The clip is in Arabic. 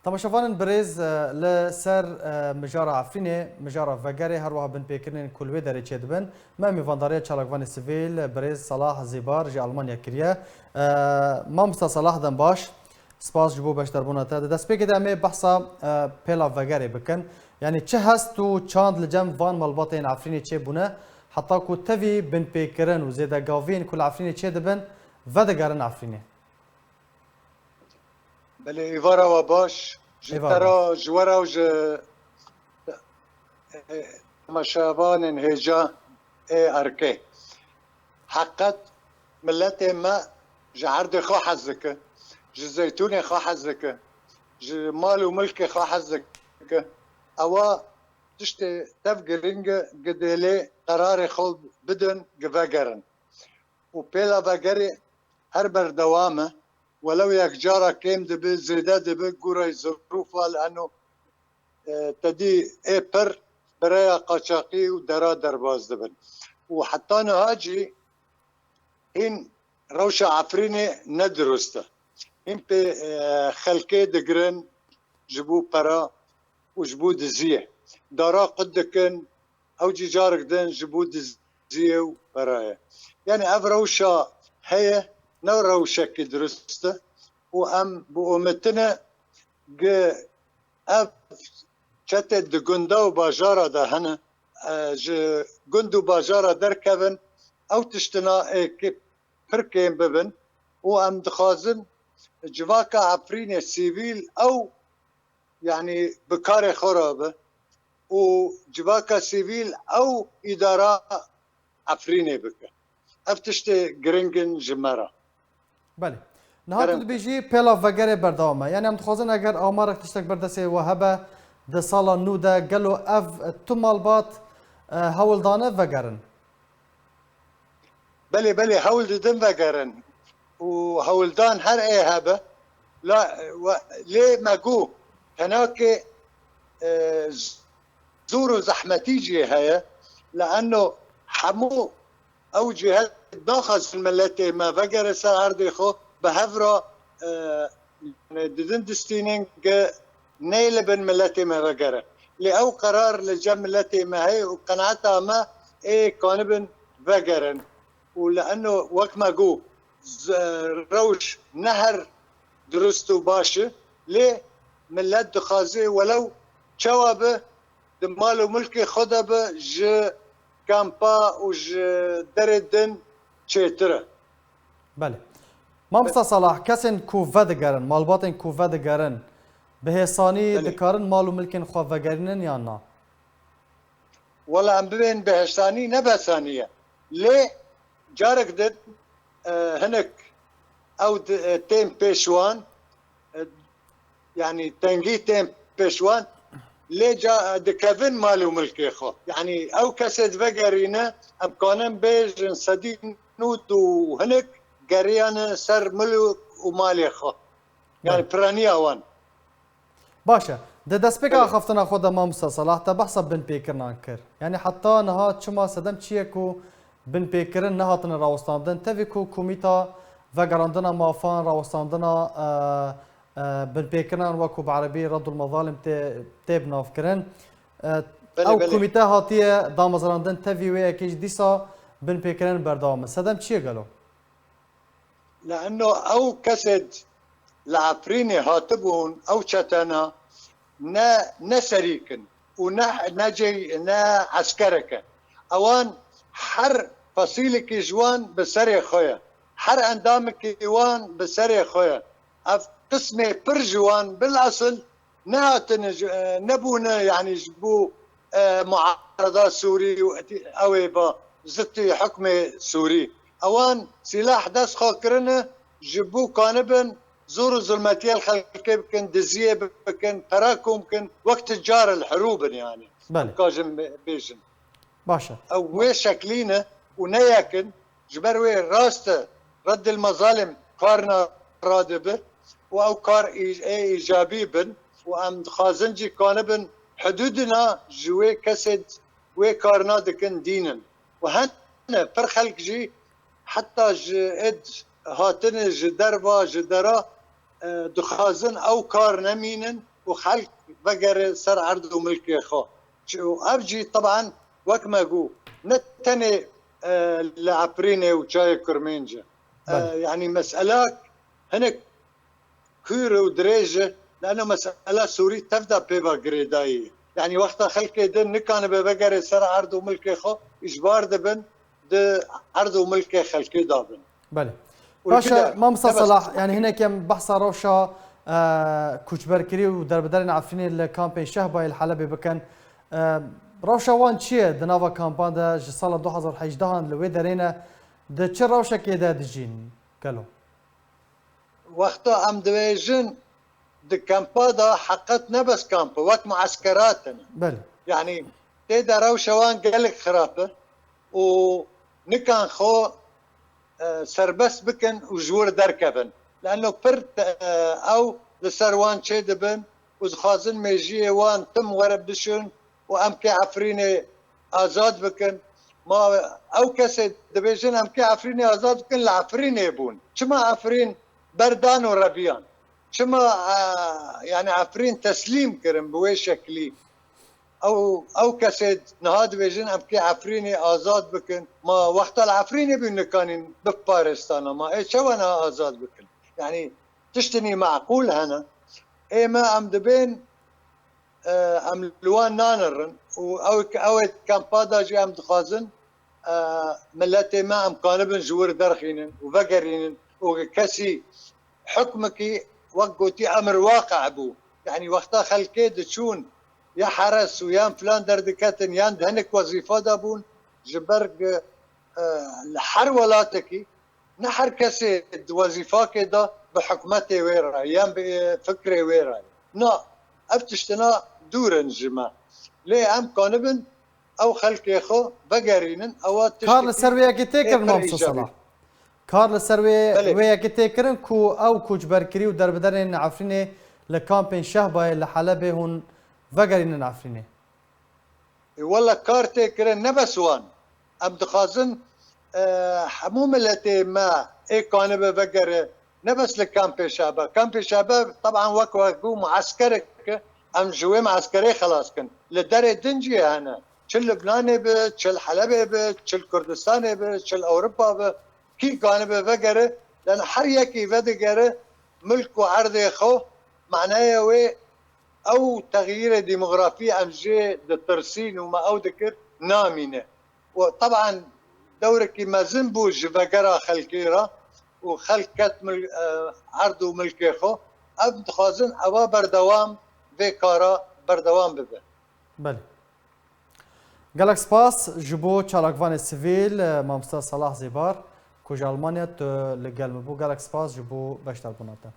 تماشاوان برز لسر مجارة عفرینه مجارة وگره هر وها بن پیکرین کلوی داره چید بن ما میوانداری چالکوان سیویل برز صلاح زیبار جی آلمانیا کریه ما مستا صلاح دن باش سپاس جبو بشتر بوناته دست پیک دامه بحثا پیلا وگره بکن یعنی چه هست و چاند لجم وان مالباتین عفرینه چه بونه حتی کو تفی بن پیکرین و زیده گاوین کل عفرینه چه دبن و دگرن عفرینه بله ایوارا و باش جترا جوارا و مشابان هجا ارکه حقت ملت ما جعرد خو حزك جزيتون خو حزك مال وملك خو حزك اوا تشت تفقرنج قدلي قرار خو بدن قفقرن وبيلا بقري هربر دوامه ولو يك جارة كيم دبي زيادة دبي قرأ ظروفها لأنه تدي بر برايا قاچاقي ودرا درباز دبن وحتى أنا هاجي إن روشة عفريني ندرسته إن بي خلقي دقرن جبو برا وجبو دزيه دارا قدكن أو جي جارك دن جبو دزيه وبرايا يعني أف روشة هي نو روشة كي درسته وأم بأمتنا أف شتت دقندو باجارة ده هنا قندو باجارة دركبن أو تشتنا كي فركين ببن وأم دخازن جواكا عفرين سيفيل أو يعني بكاري خرابة وجواكا سيفيل أو إدارة عفريني بك أفتشتي جرينجن جمرة بله نهات بيجي بلا وگره بردامه یعنی هم تخوازن اگر آمارک تشتک بردسه وهبه ده سالا نو ده گلو اف تو مالبات هولدانه وگرن بله بله هول دن وگرن وهولدان هر ايه هبه لا ليه ماجو هناك زوروا زحمتيجي هيا لانه حمو او جهات داخل الملتي ما فقر سعر خو بهفرا ددن دستينين نيل بن ملتي ما فقر لأو قرار لجم ملتي ما هي وقناعتها ما ايه كانبن فقرن ولانه وقت ما جو روش نهر درستو باشه ليه ملت دخازي ولو شوابه دمالو ملكي خدا به ج كامبا وج دردن چتره بله ما مستا صلاح کسین کوفه دگرن مالباتن کوفه دگرن به حسانی دکارن مالو ملکن خو وگرنن یا نه ولا ام بين بهشتاني نبسانيه ليه جارك دد هنك او تيم بيشوان يعني تنجي تيم بيشوان ليه جا دكافين مالو ملكي خو يعني او كسد فقرينا ام كانن بيج صديق نوت وهنك قريانا سر ملو ومالي خو يعني برانيا وان باشه ده دست بك خفتنا خود ما مستا صلاح تا بحث بن پیکرنا کر یعنی حتی نها چما صدم چیه کو بن پیکرن نهاتن راوستاندن تفی کو کومیتا وگراندنا مافان راوستاندنا بن پیکرن وکو بعربی رد المظالم تیب ناف کرن او کومیتا هاتیه دامزراندن تفی وی اکیج دیسا بن پیکرن بردامه صدم چیه گلو لانه او كسد العفريني هاتبون او شتنا نا سريكن ونجي نا عسكرك اوان حر فصيلك جوان بسري خويا حر اندامك جوان بسري خويا اف قسمي برجوان بالاصل ناتن نبونا يعني جبو معارضة سوري او يبا زتي حكمي سوري اوان سلاح داس خاكرنا جبو كانبن زور ظلماتية الخلقية بكن دزية بكن تراكم بكن وقت جار الحروب يعني بله كاجم بيجن باشا او وي شكلينا ونياكن جبروي راسته رد المظالم كارنا رادبه او كار ايجابي بن وام خازنجي كانبن حدودنا جوي كسد وي كارنا دكن دينن وهن پر خلق جي حتى جد هاتن جدربا جدرا دخازن او كار نمينن وخلق بقر سر عرض وملكي خو وابجي طبعا وكما جو نتني لعبريني وجاي كرمينجا يعني مسألة هناك كيرو ودريجة لأنه مسألة سوري تبدأ بيبا جريداي يعني وقتها خلقي دن نكان ببقر سر عرض وملكي خو إجبار دبن د عرض وملكي خلقي دابن بله باشا مامسا صلاح يعني هنا كم بحث روشا كوچبركري ودربدرين عفريني الكامبين شهباي الحلبي بكن روشا وان چیه دناوا کامپان ده سال 2018 لوی درینه ده چه روشا که ده دجین کلو وقتا ام دویجن ده کامپا ده حقت نبس کامپا وقت معسكراتنا بله يعني تيدا روشا وان قالك خرافه ونكان خو سربس بكن وجور دركبن لانه فرت او لسروان تشيدبن وزخازن ميجي وان تم ورب دشن وامكي عفريني ازاد بكن ما او كسد دبيجن امكي عفريني ازاد بكن لعفريني يبون شما عفرين بردان وربيان شما يعني عفرين تسليم كرم بوي شكلي او كسد نهاد بيجن امكي عفريني ازاد بكن ما وقت العفريني بين كانين ببارستان ما اي شو انا ازاد بكن يعني تشتني معقول هنا اي ما ام دبين ام لوان نانرن او كامبادا جي ام دخازن ملاتي ما ام قانبن جور درخينن وفقرينن وكسي حكمك وقوتي امر واقع بو يعني وقتها خلكي تشون يا حرس ويا فلان دردكاتن يان دهنك وظيفه دابون جبرق الحر ولاتكي نحر كسي وظيفه كده بحكمتي ويرا يان بفكري ويرا نا افتشتنا دورن جما ليه ام كانبن او خلق يخو بقرينن او كارل سرويا كتيكر مامسا صلاح كارل سروي ويا كتيكرن كو او كوچبركري ودربدرين عفريني لكامبين شهباي لحلبه هون فقرين عفريني والله كارتي كرن نبسوان ام دخازن حموم التي ما اي كان بفقر نبس لكامبي شابه كامبي شابه طبعا وكو معسكرك ام جوي معسكري خلاص كن لدري دنجي هنا شل لبناني ب شل حلبي ب شل كردستاني ب شل اوروبا ب كي كان بفقر لان حريكي فدقر ملك وعرض خو معناه وي او تغيير ديموغرافي ام جي الترسين وما او ذكر نامينه وطبعا دورك ما زنبو جفقرا خلكيرا وخلكت عرض وملكي خو اب تخازن اوا بردوام بكارا بردوام ببه بله قالك سباس جبو تشالاكفان السيفيل مامستا صلاح زيبار كوج المانيا لقال مبو قالك سباس جبو باشتر بناتا